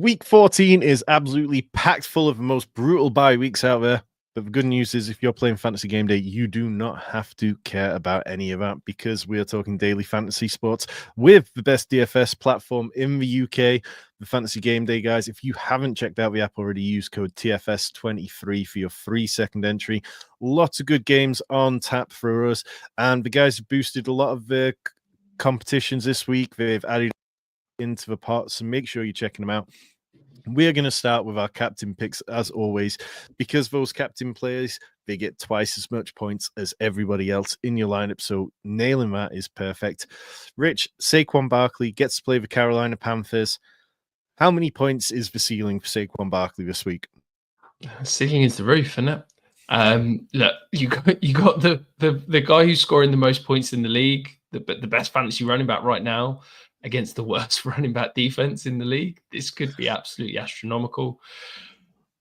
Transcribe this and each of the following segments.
Week 14 is absolutely packed full of the most brutal bye weeks out there. But the good news is, if you're playing Fantasy Game Day, you do not have to care about any of that, because we are talking daily fantasy sports with the best DFS platform in the UK, the Fantasy Game Day, guys. If you haven't checked out the app already, use code TFS23 for your 3-second entry. Lots of good games on tap for us. And the guys have boosted a lot of the competitions this week. They've added into the pot, so make sure you're checking them out. We're going to start with our captain picks as always, because those captain players, they get twice as much points as everybody else in your lineup, so nailing that is perfect. Rich, Saquon Barkley gets to play the Carolina Panthers. How many points is the ceiling for Saquon Barkley this week? Ceiling is the roof, isn't it? Look, you got the guy who's scoring the most points in the league, the best fantasy running back right now, against the worst running back defense in the league. This could be absolutely astronomical.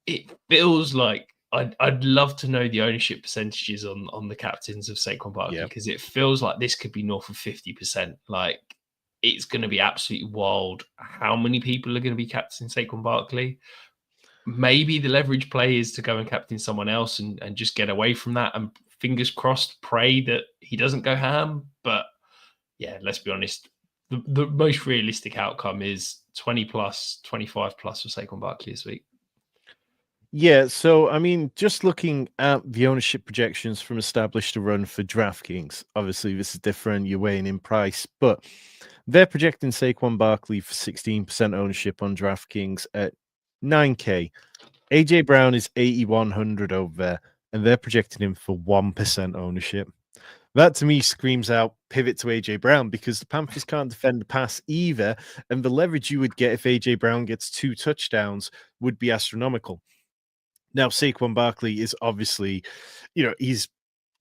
It feels like I'd love to know the ownership percentages on the captains of Saquon Barkley, because it feels like this could be north of 50%. Like, it's going to be absolutely wild how many people are going to be captaining Saquon Barkley. Maybe the leverage play is to go and captain someone else and just get away from that, and fingers crossed, pray that he doesn't go ham. But yeah, let's be honest, the most realistic outcome is 20 plus, 25 plus for Saquon Barkley this week. Yeah, so I mean, just looking at the ownership projections from Established to Run for DraftKings, obviously this is different, you're weighing in price, but they're projecting Saquon Barkley for 16% ownership on DraftKings at 9K. AJ Brown is 8,100 over there, and they're projecting him for 1% ownership. That to me screams out pivot to AJ Brown, because the Panthers can't defend the pass either, and the leverage you would get if AJ Brown gets 2 touchdowns would be astronomical. Now, Saquon Barkley is obviously, he's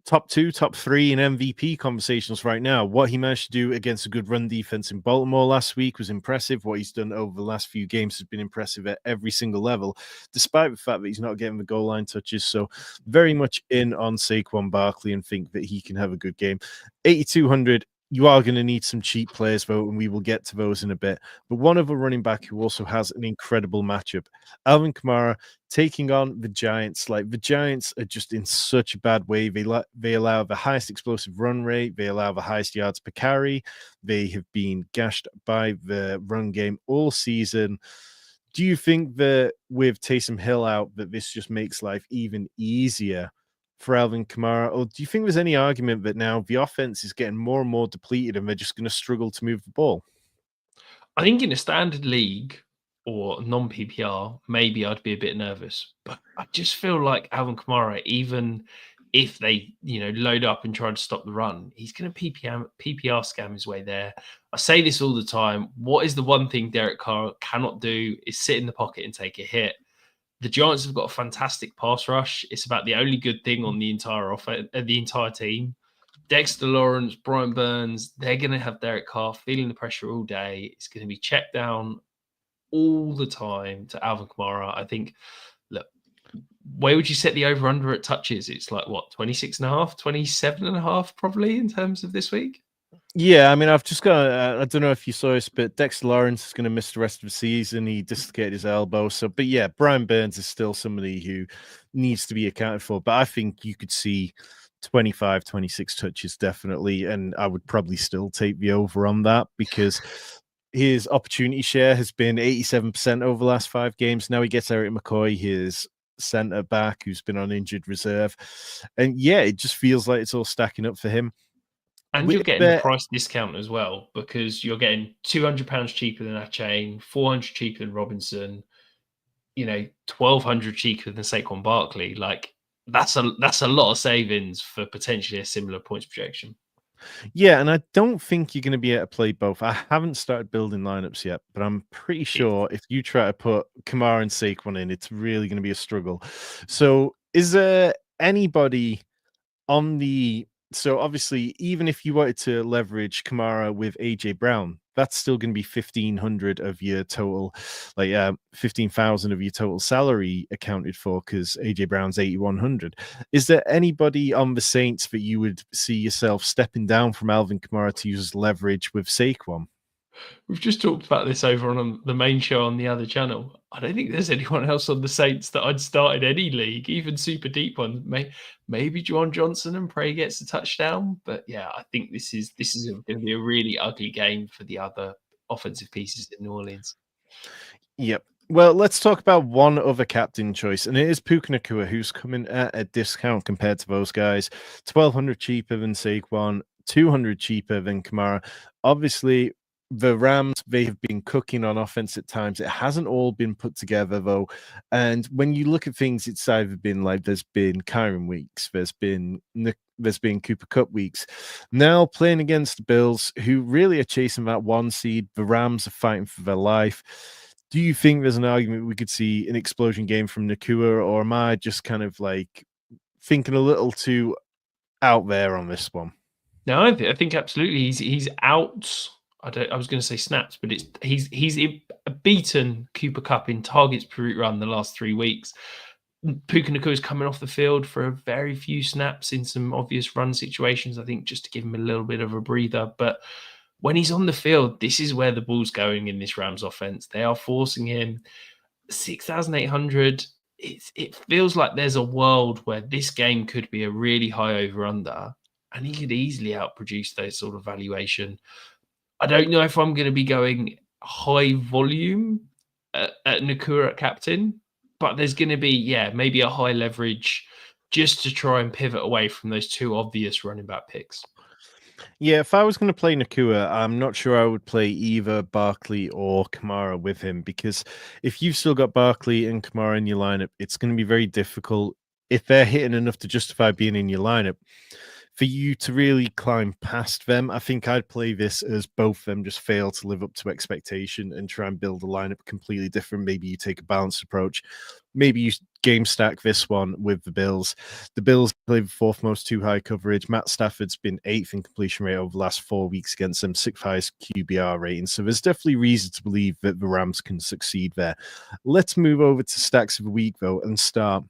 top 2, top 3 in MVP conversations right now. What he managed to do against a good run defense in Baltimore last week was impressive. What he's done over the last few games has been impressive at every single level, despite the fact that he's not getting the goal line touches. So very much in on Saquon Barkley and think that he can have a good game. 8,200. You are going to need some cheap players, though, and we will get to those in a bit. But one other running back who also has an incredible matchup, Alvin Kamara, taking on the Giants. Like, the Giants are just in such a bad way. They allow the highest explosive run rate. They allow the highest yards per carry. They have been gashed by the run game all season. Do you think that with Taysom Hill out, that this just makes life even easier for Alvin Kamara? Or do you think there's any argument that now the offense is getting more and more depleted and they're just going to struggle to move the ball? I think in a standard league or non-PPR, maybe I'd be a bit nervous. But I just feel like Alvin Kamara, even if they, load up and try to stop the run, he's going to PPR scam his way there. I say this all the time. What is the one thing Derek Carr cannot do is sit in the pocket and take a hit. The Giants have got a fantastic pass rush. It's about the only good thing on the entire the entire team. Dexter Lawrence, Brian Burns, they're going to have Derek Carr feeling the pressure all day. It's going to be checked down all the time to Alvin Kamara. I think, look, where would you set the over-under at touches? It's like, what, 26.5, 27.5 probably in terms of this week? Yeah, I mean, I've just got, I don't know if you saw this, but Dexter Lawrence is going to miss the rest of the season. He dislocated his elbow. So, but yeah, Brian Burns is still somebody who needs to be accounted for. But I think you could see 25, 26 touches definitely. And I would probably still take the over on that, because his opportunity share has been 87% over the last 5 games. Now he gets Eric McCoy, his center back, who's been on injured reserve. And yeah, it just feels like it's all stacking up for him. And you're getting the price discount as well, because you're getting £200 cheaper than Achane, $400 cheaper than Robinson, $1,200 cheaper than Saquon Barkley. Like, that's a lot of savings for potentially a similar points projection. Yeah, and I don't think you're going to be able to play both. I haven't started building lineups yet, but I'm pretty sure if you try to put Kamara and Saquon in, it's really going to be a struggle. So is there anybody on the... So obviously, even if you wanted to leverage Kamara with AJ Brown, that's still going to be 1,500 of your total, 15,000 of your total salary accounted for, because AJ Brown's 8,100. Is there anybody on the Saints that you would see yourself stepping down from Alvin Kamara to use as leverage with Saquon? We've just talked about this over on the main show on the other channel. I don't think there's anyone else on the Saints that I'd started any league, even super deep ones. Maybe Juwan Johnson and Prey gets a touchdown, but yeah, I think this is going to be a really ugly game for the other offensive pieces in New Orleans. Yep. Well, let's talk about one other captain choice, and it is Puka Nacua, who's coming at a discount compared to those guys. 1,200 cheaper than Saquon, 200 cheaper than Kamara. Obviously, the Rams, they have been cooking on offense at times. It hasn't all been put together, though. And when you look at things, it's either been like there's been Kyron weeks, there's been Cooper Cup weeks. Now playing against the Bills, who really are chasing that one seed. The Rams are fighting for their life. Do you think there's an argument we could see an explosion game from Nacua, or am I just kind of like thinking a little too out there on this one? No, I think absolutely he's out. I was going to say snaps, but he's beaten Cooper Cup in targets per route run the last 3 weeks. Puka Nacua is coming off the field for a very few snaps in some obvious run situations, I think, just to give him a little bit of a breather. But when he's on the field, this is where the ball's going in this Rams offense. They are forcing him 6,800. It feels like there's a world where this game could be a really high over-under, and he could easily outproduce those sort of valuation. I don't know if I'm going to be going high volume at Nacua at captain, but there's going to be, maybe a high leverage just to try and pivot away from those two obvious running back picks. Yeah, if I was going to play Nacua, I'm not sure I would play either Barkley or Kamara with him, because if you've still got Barkley and Kamara in your lineup, it's going to be very difficult if they're hitting enough to justify being in your lineup for you to really climb past them. I think I'd play this as both of them just fail to live up to expectation and try and build a lineup completely different. Maybe you take a balanced approach. Maybe you game stack this one with the Bills. The Bills play the fourth most too high coverage. Matt Stafford's been 8th in completion rate over the last 4 weeks against them, 6th highest QBR rating. So there's definitely reason to believe that the Rams can succeed there. Let's move over to stacks of the week, though, and start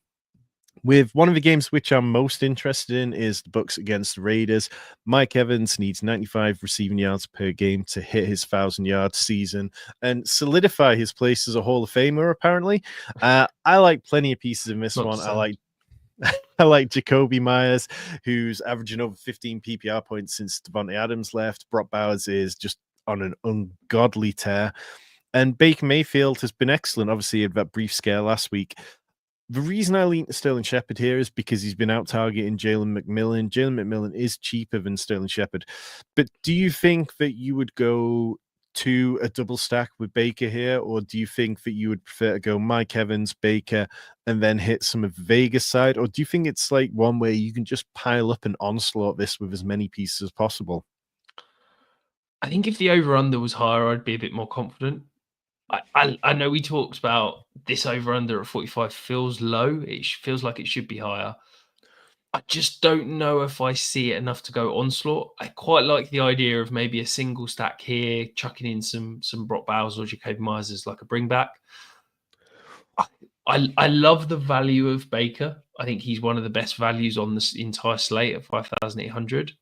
with one of the games which I'm most interested in is the Bucs against the Raiders. Mike Evans needs 95 receiving yards per game to hit his 1,000-yard season and solidify his place as a Hall of Famer, apparently. I like plenty of pieces in this one. I like Jacoby Myers, who's averaging over 15 PPR points since Devontae Adams left. Brock Bowers is just on an ungodly tear. And Baker Mayfield has been excellent. Obviously, he had that brief scare last week. The reason I lean to Sterling Shepard here is because he's been out targeting Jalen McMillan. Jalen McMillan is cheaper than Sterling Shepard. But do you think that you would go to a double stack with Baker here, or do you think that you would prefer to go Mike Evans, Baker, and then hit some of Vegas side? Or do you think it's like one where you can just pile up and onslaught this with as many pieces as possible? I think if the over-under was higher, I'd be a bit more confident. I know we talked about this over-under at 45 feels low. It feels like it should be higher. I just don't know if I see it enough to go onslaught. I quite like the idea of maybe a single stack here, chucking in some Brock Bowers or Jacoby Myers as like a bring back. I love the value of Baker. I think he's one of the best values on this entire slate at 5,800.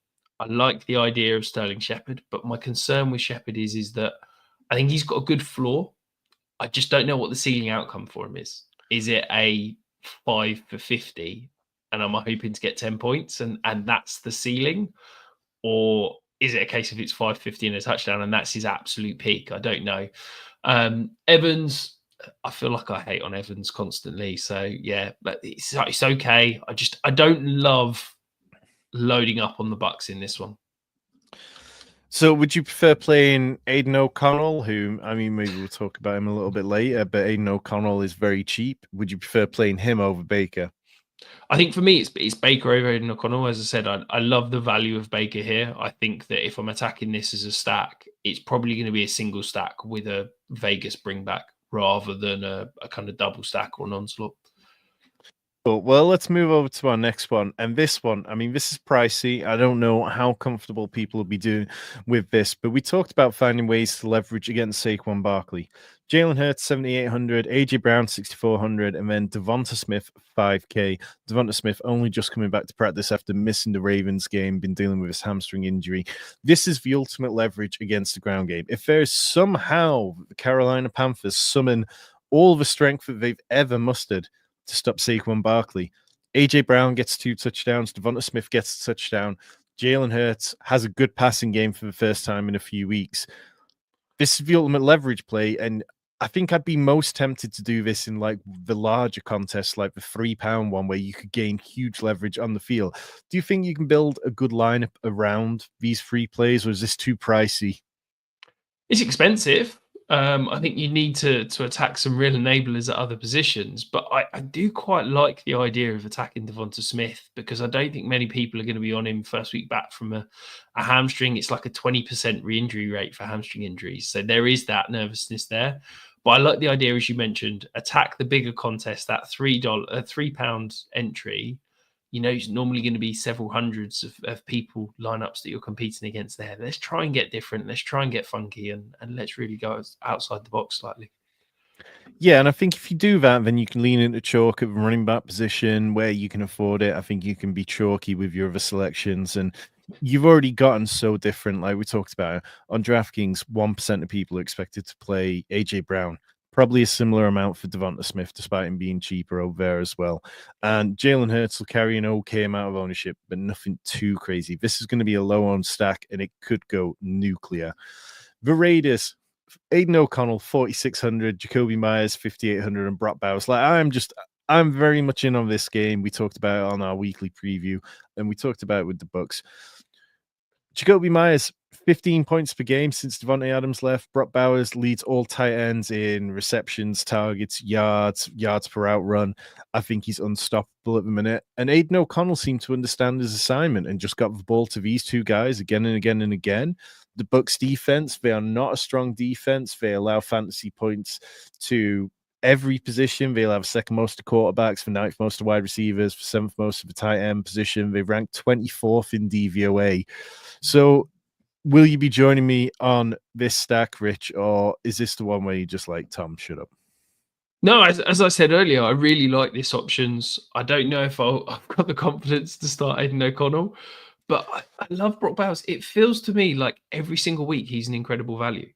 I like the idea of Sterling Shepard, but my concern with Shepard is that I think he's got a good floor. I just don't know what the ceiling outcome for him is. Is it a 5 for 50 and I'm hoping to get 10 points and that's the ceiling? Or is it a case of it's 550 and a touchdown and that's his absolute peak? I don't know. Evans, I feel like I hate on Evans constantly. So yeah, but it's okay. I don't love loading up on the Bucs in this one. So would you prefer playing Aiden O'Connell, who, I mean, maybe we'll talk about him a little bit later, but Aiden O'Connell is very cheap. Would you prefer playing him over Baker? I think for me, it's Baker over Aiden O'Connell. As I said, I love the value of Baker here. I think that if I'm attacking this as a stack, it's probably going to be a single stack with a Vegas bring back rather than a kind of double stack or an onslaught. Well, let's move over to our next one. And this one, I mean, this is pricey. I don't know how comfortable people will be doing with this, but we talked about finding ways to leverage against Saquon Barkley. Jalen Hurts 7,800, AJ Brown 6,400, and then Devonta Smith 5K. Devonta Smith only just coming back to practice after missing the Ravens game, been dealing with his hamstring injury. This is the ultimate leverage against the ground game. If there is somehow the Carolina Panthers summon all the strength that they've ever mustered to stop Saquon Barkley, AJ Brown gets 2 touchdowns, Devonta Smith gets a touchdown, Jalen Hurts has a good passing game for the first time in a few weeks. This is the ultimate leverage play, and I think I'd be most tempted to do this in like the larger contests, like the £3 one, where you could gain huge leverage on the field. Do you think you can build a good lineup around these free plays, or is this too pricey? It's expensive. I think you need to attack some real enablers at other positions, but I do quite like the idea of attacking Devonta Smith because I don't think many people are going to be on him first week back from a hamstring. It's like a 20% re-injury rate for hamstring injuries, so there is that nervousness there. But I like the idea, as you mentioned, attack the bigger contest, that £3 entry. You know, it's normally going to be several hundreds of people lineups that you're competing against there. Let's try and get different. Let's try and get funky and let's really go outside the box slightly. Yeah, and I think if you do that, then you can lean into chalk at the running back position where you can afford it. I think you can be chalky with your other selections, and you've already gotten so different. Like we talked about on DraftKings, 1% of people are expected to play AJ Brown. Probably a similar amount for Devonta Smith, despite him being cheaper over there as well. And Jalen Hurts will carry an okay amount of ownership, but nothing too crazy. This is going to be a low-owned stack, and it could go nuclear. The Raiders, Aiden O'Connell, 4,600, Jacoby Myers, 5,800, and Brock Bowers. Like, I'm very much in on this game. We talked about it on our weekly preview, and we talked about it with the Bucks. Jacoby Myers, 15 points per game since Devontae Adams left. Brock Bowers leads all tight ends in receptions, targets, yards per outrun. I think he's unstoppable at the minute. And Aiden O'Connell seemed to understand his assignment and just got the ball to these two guys again and again and again. The Bucks defense, they are not a strong defense. They allow fantasy points to every position. They allow second most to quarterbacks, for ninth most to wide receivers, for seventh most of the tight end position. They rank 24th in DVOA. So will you be joining me on this stack, Rich, or is this the one where you just like, Tom, shut up? No, as I said earlier, I really like this options. I don't know if I've got the confidence to start Aiden O'Connell, but I love Brock Bowers. It feels to me like every single week he's an incredible value.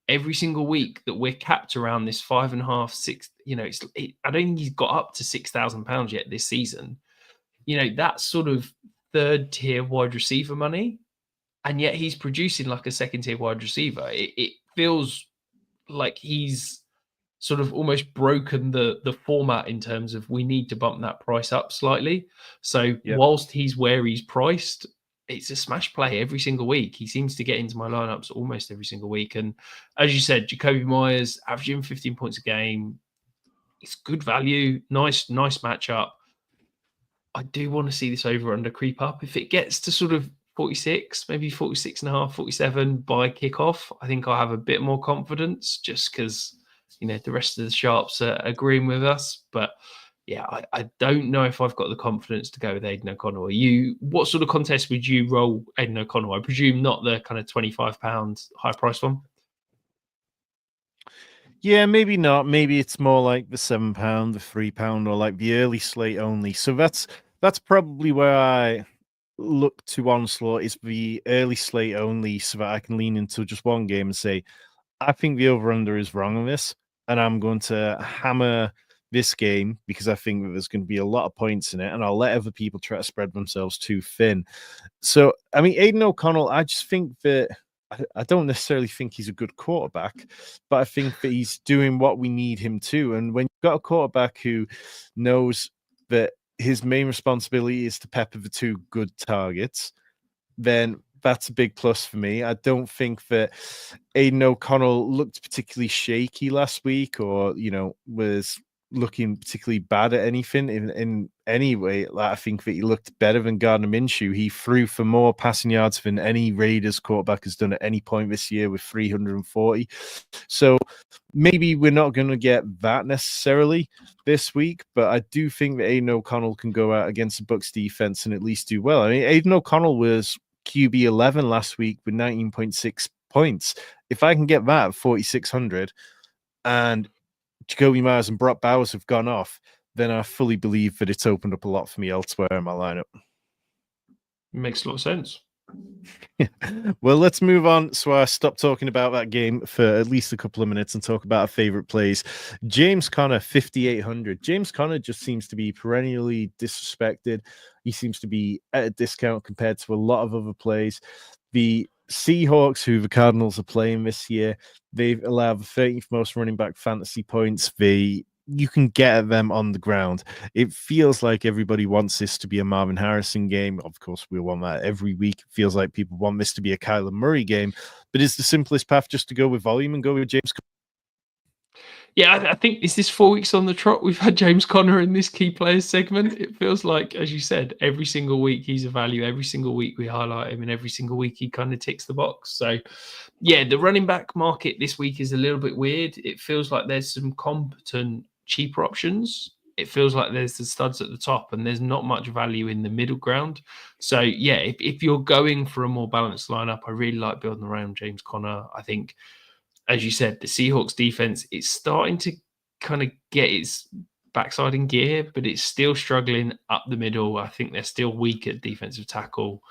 Every single week that we're capped around this 5.5, 6, I don't think he's got up to £6,000 yet this season. You know, that's sort of third tier wide receiver money. And yet he's producing like a second tier wide receiver. It feels like he's sort of almost broken the format in terms of we need to bump that price up slightly. So whilst he's where he's priced, it's a smash play every single week. He seems to get into my lineups almost every single week. And as you said, Jacoby Myers averaging 15 points a game. It's good value, nice matchup. I do want to see this over under creep up. If it gets to sort of 46, maybe 46 and a half, 47 by kickoff, I think I'll have a bit more confidence just because, the rest of the sharps are agreeing with us. But yeah, I don't know if I've got the confidence to go with Aiden O'Connell. What sort of contest would you roll Aiden O'Connell? I presume not the kind of £25 high price one. Yeah, maybe not. Maybe it's more like the £7, the £3, or like the early slate only. So that's probably where I look to onslaught, is the early slate only, so that I can lean into just one game and say, I think the over-under is wrong on this, and I'm going to hammer this game because I think that there's going to be a lot of points in it, and I'll let other people try to spread themselves too thin. So, I mean, Aiden O'Connell, I just think that I don't necessarily think he's a good quarterback, but I think that he's doing what we need him to. And when you've got a quarterback who knows that his main responsibility is to pepper the two good targets, then that's a big plus for me. I don't think that Aiden O'Connell looked particularly shaky last week, or was looking particularly bad at anything in any way. Like, I think that he looked better than Gardner Minshew. He threw for more passing yards than any Raiders quarterback has done at any point this year, with 340. So maybe we're not going to get that necessarily this week, but I do think that Aiden O'Connell can go out against the Bucs defense and at least do well. I mean, Aiden O'Connell was QB 11 last week with 19.6 points. If I can get that at 4,600, and Jacoby Myers and Brock Bowers have gone off, then I fully believe that it's opened up a lot for me elsewhere in my lineup. Makes a lot of sense. Well, let's move on. So I stopped talking about that game for at least a couple of minutes and talk about our favorite plays. James Conner, 5,800. James Conner just seems to be perennially disrespected. He seems to be at a discount compared to a lot of other plays. The Seahawks, who the Cardinals are playing this year, they've allowed the 13th most running back fantasy points. You can get at them on the ground. It feels like everybody wants this to be a Marvin Harrison game. Of course, we want that every week. It feels like people want this to be a Kyler Murray game, but it's the simplest path just to go with volume and go with James. Yeah, I think is this 4 weeks on the trot we've had James Conner in this key players segment. It feels like, as you said, every single week he's a value. Every single week we highlight him, and every single week he kind of ticks the box. So, yeah, the running back market this week is a little bit weird. It feels like there's some competent, cheaper options. It feels like there's the studs at the top, and there's not much value in the middle ground. So, yeah, if you're going for a more balanced lineup, I really like building around James Conner. I think, as you said, the Seahawks defense, it's starting to kind of get its backside in gear, but it's still struggling up the middle. I think they're still weak at defensive tackle.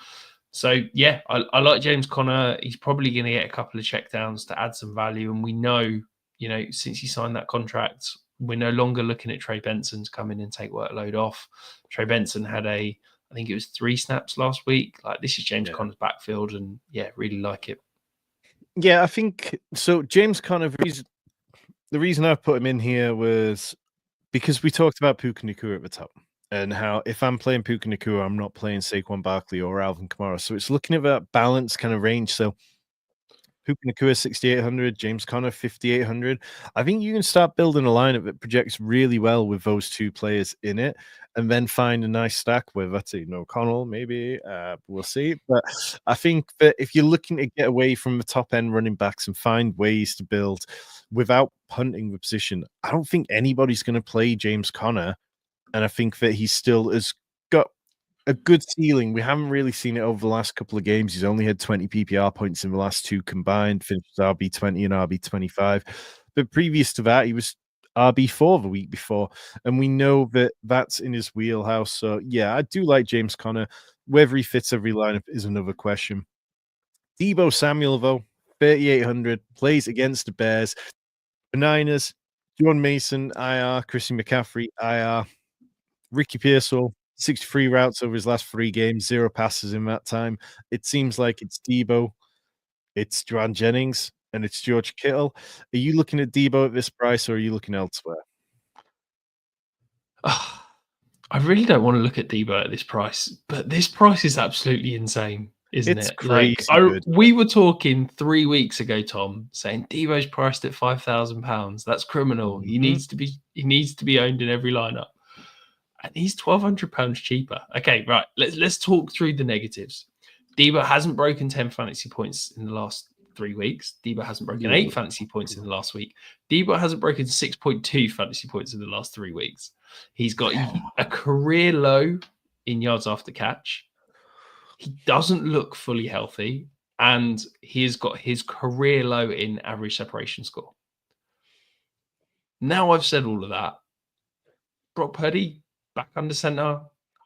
So, yeah, I like James Conner. He's probably going to get a couple of checkdowns to add some value. And we know, since he signed that contract, we're no longer looking at Trey Benson to come in and take workload off. Trey Benson had I think it was 3 snaps last week. Like, this is James Conner's backfield, and yeah, really like it. Yeah, I think so. James Conner, the reason I put him in here was because we talked about Puka Nacua at the top and how if I'm playing Puka Nacua, I'm not playing Saquon Barkley or Alvin Kamara. So it's looking at that balance kind of range. So Puka Nacua 6,800, James Conner 5,800. I think you can start building a lineup that projects really well with those two players in it, and then find a nice stack with, let's say, O'Connell, maybe. We'll see. But I think that if you're looking to get away from the top end running backs and find ways to build without punting the position, I don't think anybody's going to play James Conner. And I think that he still has got a good ceiling. We haven't really seen it over the last couple of games. He's only had 20 PPR points in the last 2 combined, finished RB20 and RB25. But previous to that, he was RB4 the week before. And we know that that's in his wheelhouse. So, yeah, I do like James Conner. Whether he fits every lineup is another question. Deebo Samuel, though, 3,800, plays against the Bears. The Niners, John Mason, IR, Christian McCaffrey, IR, Ricky Pearsall, 63 routes over his last 3 games, 0 passes in that time. It seems like it's Deebo, it's Joanne Jennings, and it's George Kittle. Are you looking at Deebo at this price, or are you looking elsewhere? I really don't want to look at Deebo at this price, but this price is absolutely insane, isn't It's it? crazy good. We were talking 3 weeks ago, Tom, saying Deebo's priced at £5,000. That's criminal. He needs to be owned in every lineup. And he's £1,200 cheaper. Okay, right. Let's talk through the negatives. Deebo hasn't broken 10 fantasy points in the last 3 weeks. Deebo hasn't broken 8 fantasy points in the last week. Deebo hasn't broken 6.2 fantasy points in the last 3 weeks. He's got a career low in yards after catch. He doesn't look fully healthy, and he has got his career low in average separation score. Now I've said all of that, Brock Purdy back under center,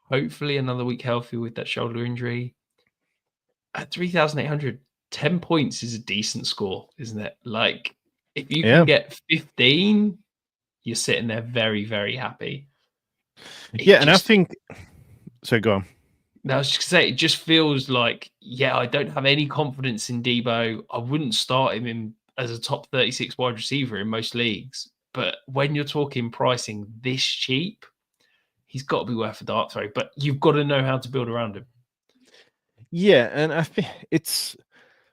hopefully another week healthy with that shoulder injury. At 3,800, 10 points is a decent score, isn't it? Like, if you can get 15, you're sitting there very, very happy. And I think... So go on. Now, I was just going to say, it just feels like, I don't have any confidence in Deebo. I wouldn't start him in as a top 36 wide receiver in most leagues. But when you're talking pricing this cheap, he's got to be worth a dart throw. But you've got to know how to build around him. Yeah, and I think it's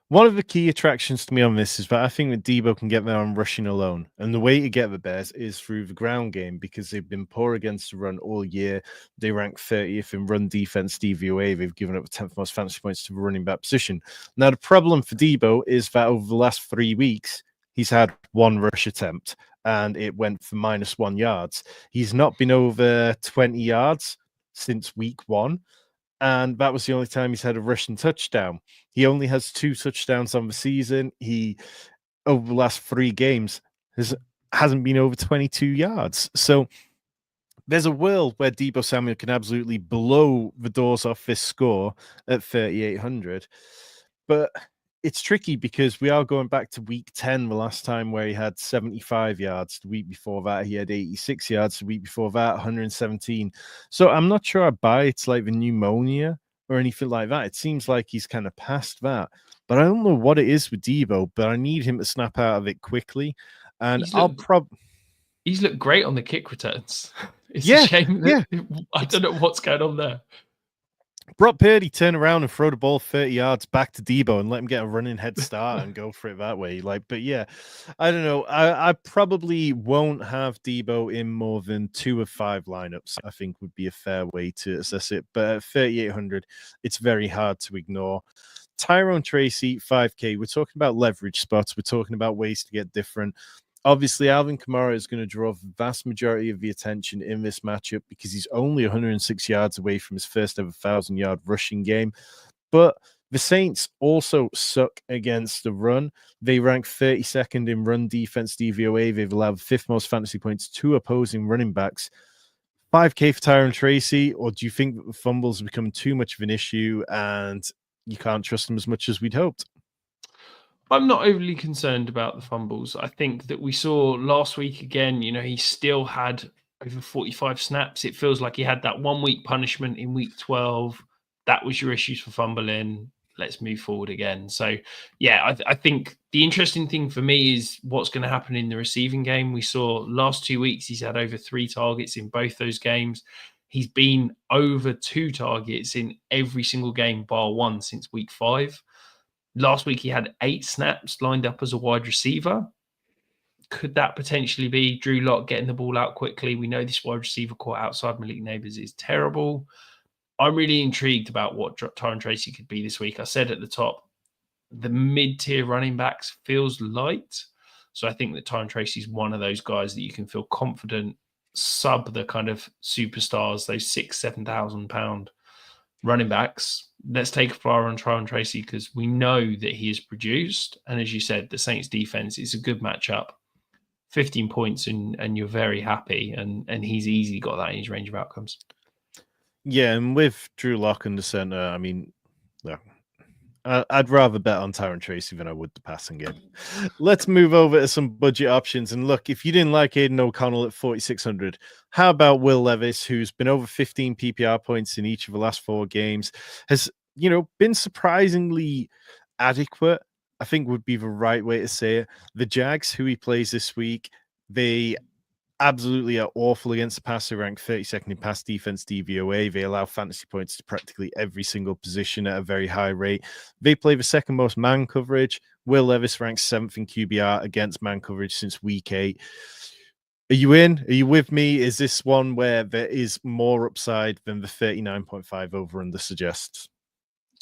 one of the key attractions to me on this is that I think that Deebo can get there on rushing alone. And the way to get the Bears is through the ground game because they've been poor against the run all year. They rank 30th in run defense DVOA. They've given up the 10th most fantasy points to the running back position. Now, the problem for Deebo is that over the last 3 weeks, he's had 1 rush attempt and it went for -1 yards. He's not been over 20 yards since week 1. And that was the only time he's had a rushing touchdown. He only has 2 touchdowns on the season. He, over the last 3 games, has hasn't been over 22 yards. So there's a world where Deebo Samuel can absolutely blow the doors off this score at 3,800. But it's tricky because we are going back to week 10, the last time where he had 75 yards. The week before that, he had 86 yards. The week before that, 117. So I'm not sure I buy it's like the pneumonia or anything like that. It seems like he's kind of past that. But I don't know what it is with Deebo, but I need him to snap out of it quickly. And He's looked great on the kick returns. It's yeah, a shame yeah. that I don't know what's going on there. Brock Purdy turn around and throw the ball 30 yards back to Deebo and let him get a running head start and go for it that way. Like, but yeah, I don't know. I probably won't have Deebo in more than 2 of 5 lineups, I think would be a fair way to assess it. But at 3,800, it's very hard to ignore. Tyrone Tracy, 5K. We're talking about leverage spots. We're talking about ways to get different. Obviously, Alvin Kamara is going to draw the vast majority of the attention in this matchup because he's only 106 yards away from his first ever 1,000-yard rushing game. But the Saints also suck against the run. They rank 32nd in run defense DVOA. They've allowed 5th most fantasy points to opposing running backs. 5K for Tyrone Tracy, or do you think that the fumbles have become too much of an issue and you can't trust them as much as we'd hoped? I'm not overly concerned about the fumbles. I think that we saw last week again, he still had over 45 snaps. It feels like he had that 1 week punishment in week 12. That was your issues for fumbling. Let's move forward again. So, yeah, I think the interesting thing for me is what's going to happen in the receiving game. We saw last 2 weeks, he's had over 3 targets in both those games. He's been over 2 targets in every single game, bar 1 since week 5. Last week, he had 8 snaps lined up as a wide receiver. Could that potentially be Drew Lock getting the ball out quickly? We know this wide receiver caught outside Malik Neighbors is terrible. I'm really intrigued about what Tyrone Tracy could be this week. I said at the top, the mid-tier running backs feels light. So I think that Tyrone Tracy is one of those guys that you can feel confident sub the kind of superstars, those £6,000-7,000 running backs. Let's take a flyer on Tyrone Tracy because we know that he has produced. And as you said, the Saints defense is a good matchup. 15 points and you're very happy. And he's easily got that in his range of outcomes. Yeah, and with Drew Lock in the center, I mean, no, I'd rather bet on Tyrone Tracy than I would the passing game. Let's move over to some budget options. And look, if you didn't like Aiden O'Connell at 4,600, how about Will Levis, who's been over 15 PPR points in each of the last 4 games, has, been surprisingly adequate, I think would be the right way to say it. The Jags, who he plays this week, they absolutely are awful against the pass. They rank 32nd in pass defense DVOA. They allow fantasy points to practically every single position at a very high rate. They play the second most man coverage. Will Levis ranks 7th in QBR against man coverage since week 8. Are you in? Are you with me? Is this one where there is more upside than the 39.5 over under suggests?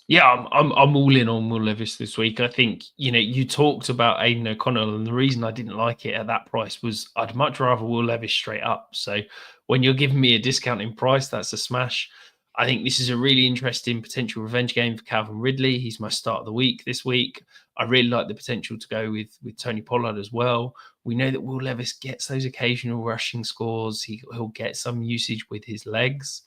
Yeah, I'm all in on Will Levis this week. I think, you talked about Aiden O'Connell, and the reason I didn't like it at that price was I'd much rather Will Levis straight up. So when you're giving me a discount in price, that's a smash. I think this is a really interesting potential revenge game for Calvin Ridley. He's my start of the week this week. I really like the potential to go with Tony Pollard as well. We know that Will Levis gets those occasional rushing scores. He'll get some usage with his legs.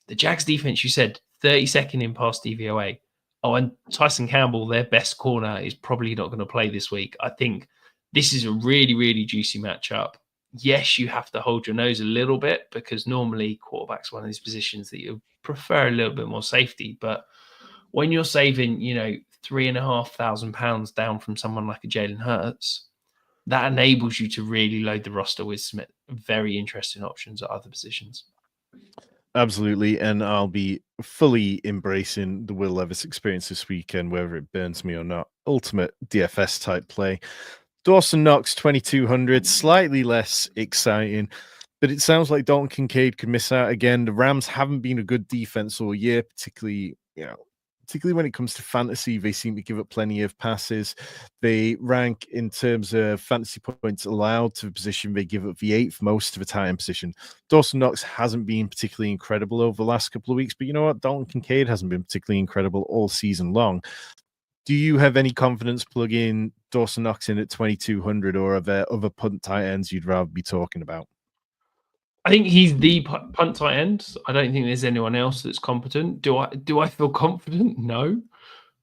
The Jags defense, you said, 32nd in pass DVOA. Oh, and Tyson Campbell, their best corner, is probably not going to play this week. I think this is a really, really juicy matchup. Yes, you have to hold your nose a little bit because normally quarterback's one of these positions that you prefer a little bit more safety. But when you're saving, £3,500 down from someone like a Jalen Hurts, that enables you to really load the roster with some very interesting options at other positions. Absolutely, and I'll be fully embracing the Will Levis experience this weekend, whether it burns me or not. Ultimate DFS type play. Dawson Knox, 2,200, slightly less exciting, but it sounds like Dalton Kincaid could miss out again. The Rams haven't been a good defense all year, particularly when it comes to fantasy. They seem to give up plenty of passes. They rank in terms of fantasy points allowed to the position. They give up the 8th most to the tight end position. Dawson Knox hasn't been particularly incredible over the last couple of weeks, but you know what? Dalton Kincaid hasn't been particularly incredible all season long. Do you have any confidence plugging Dawson Knox in at 2,200, or are there other punt tight ends you'd rather be talking about? I think he's the punt tight end. I don't think there's anyone else that's competent. Do I feel confident? No.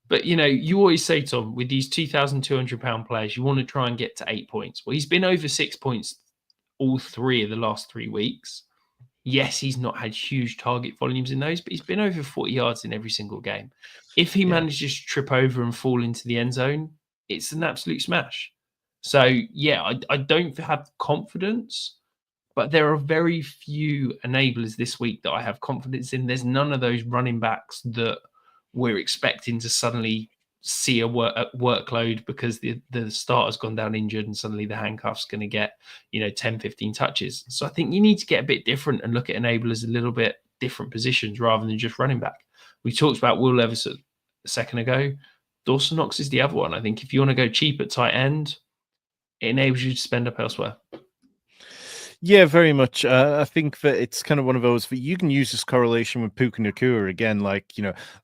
But you always say, Tom, with these £2,200 players, you want to try and get to 8 points. Well, he's been over 6 points all 3 of the last 3 weeks. Yes, he's not had huge target volumes in those, but he's been over 40 yards in every single game. If he manages to trip over and fall into the end zone, it's an absolute smash. So, yeah, I don't have confidence, but there are very few enablers this week that I have confidence in. There's none of those running backs that we're expecting to suddenly see a workload because the starter's gone down injured and suddenly the handcuff's going to get 10 15 touches. So I think you need to get a bit different and look at enablers a little bit different positions rather than just running back. We talked about Will Levis a second ago. Dawson Knox is the other one. I think if you want to go cheap at tight end, it enables you to spend up elsewhere. Yeah, very much. I think that it's kind of one of those that you can use this correlation with Puka Nacua again. Like,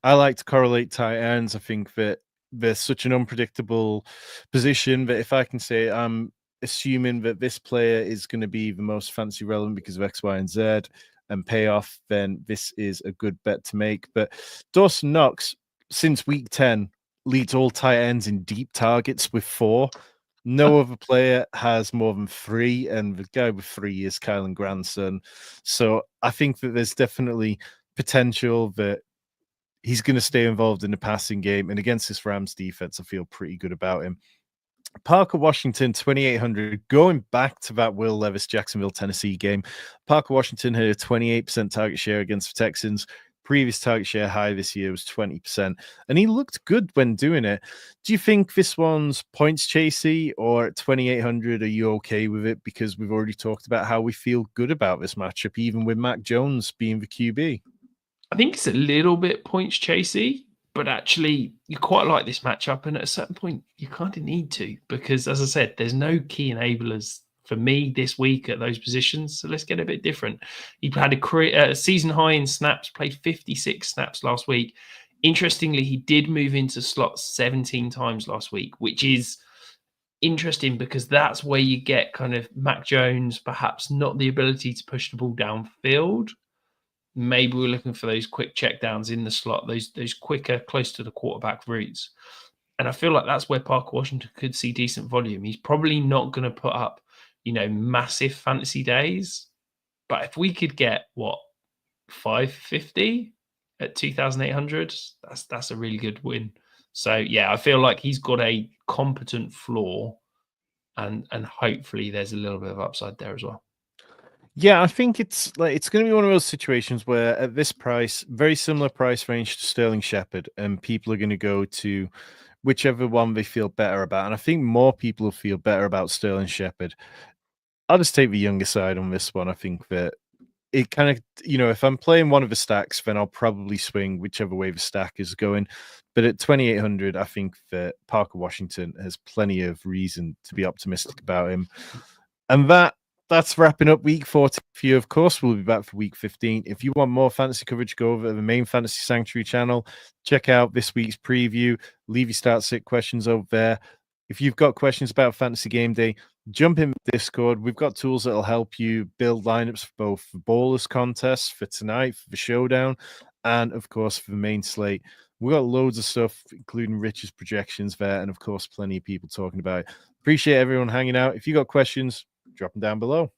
I like to correlate tight ends. I think that there's such an unpredictable position that if I can say I'm assuming that this player is going to be the most fancy relevant because of X, Y, and Z and payoff, then this is a good bet to make. But Dawson Knox, since week 10, leads all tight ends in deep targets with 4. No other player has more than 3, and the guy with 3 is Kylan Granson. So I think that there's definitely potential that he's going to stay involved in the passing game. And against this Rams defense, I feel pretty good about him. Parker Washington, 2,800. Going back to that Will Levis Jacksonville, Tennessee game, Parker Washington had a 28% target share against the Texans. Previous target share high this year was 20%, and he looked good when doing it. Do you think this one's points chasey, or at 2,800, are you okay with it? Because we've already talked about how we feel good about this matchup, even with Mac Jones being the QB. I think it's a little bit points chasey, but actually you quite like this matchup. And at a certain point, you kind of need to, because as I said, there's no key enablers for me this week at those positions. So let's get a bit different. He had a season high in snaps, played 56 snaps last week. Interestingly, he did move into slots 17 times last week, which is interesting because that's where you get kind of Mac Jones, perhaps not the ability to push the ball downfield. Maybe we're looking for those quick checkdowns in the slot, those quicker, close to the quarterback routes. And I feel like that's where Parker Washington could see decent volume. He's probably not going to put up, massive fantasy days. But if we could get 550 at 2,800, that's a really good win. So yeah, I feel like he's got a competent floor, and hopefully there's a little bit of upside there as well. Yeah, I think it's going to be one of those situations where at this price, very similar price range to Sterling Shepard, and people are going to go to whichever one they feel better about. And I think more people will feel better about Sterling Shepard. I'll just take the younger side on this one. I think that it kind of, if I'm playing one of the stacks, then I'll probably swing whichever way the stack is going. But at 2,800, I think that Parker Washington has plenty of reason to be optimistic about him. And that's wrapping up week 14 for you. Of course, we'll be back for week 15. If you want more fantasy coverage, go over to the main Fantasy Sanctuary channel. Check out this week's preview. Leave your start sit questions over there. If you've got questions about Fantasy Game Day, jump in Discord. We've got tools that'll help you build lineups for both the ballers contests for tonight, for the showdown, and of course for the main slate. We've got loads of stuff, including Rich's projections there, and of course plenty of people talking about it. Appreciate everyone hanging out. If you got questions, drop them down below.